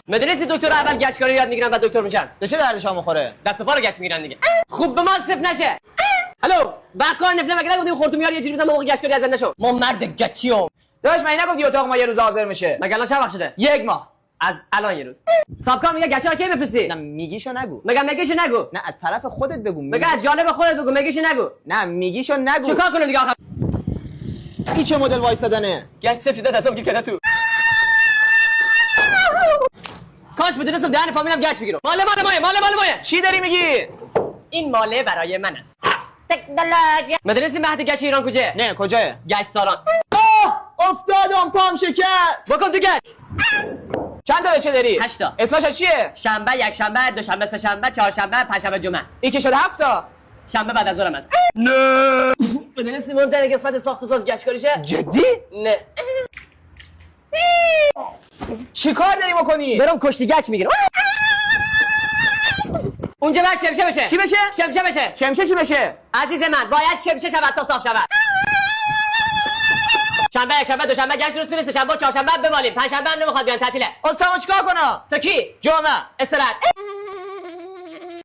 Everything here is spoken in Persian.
مدرسه دکتر اول گچکاری یاد میگیرن و دکتر میشن. به چه دردش میخوره؟ دست و پا رو گچ میگیرن دیگه. خوب به مال صفر نشه. الو برکار نفله مگه نگفتیم خورتو میار یه جوری بزن موقع گچکاری از زنده شو. ما مرد گچیم. داش من نگفتی اتاق ما یه روز حاضر میشه؟ مگه الان چند وقت شده؟ 1 ماه. از الان یه روز. سابکار میگه گچا کی بفرستی؟ نه میگیشو نگو. میگیشو نگو. نه از طرف خودت بگو. مگه از جانب خودت بگو میگیشو نگو. نه میگیشو نگو. چیکار کنه دیگه آخر؟ این چه مدل وایسادنه؟ گچ صفر شده دستم گیر کرده تو. کاش بدونستم دهن فامیلم گچ بگیرم. مال مایه. چی داری میگی؟ این ماله برای من است. تکنولوژی. مدرسه مهد گچ ایران کجاست؟ نه کجاه؟ گچ ساران. افتادم پام شکست. بکن تو گچ. چند تا بچه داری؟ 8 تا. اسمش چیه؟ شنبه، یک شنبه، دوشنبه، سه شنبه، چهارشنبه، پنجشنبه، جمعه. این که شده 7 تا. شنبه بعد از ظهرم است. نه. مدرسه مهمترین قسمت ساخت و ساز گچکاریشه؟ جدی؟ نه. چی کار داری بکنی؟ برم کشتی گچ میگیرم. اونجا باید شمشه بشه. چی بشه؟ شمشه بشه. شمشه چی بشه؟ عزیز من باید شمشه شود تا صاف شود. شنبه، یک شنبه، دوشنبه گچ درست کنید، سه شنبه و چهارشنبه بمالیم. پنجشنبه هم نمیخواد بیان تعطیله. استاد چیکار کنم؟ تو کی؟ جمعه. استراحت.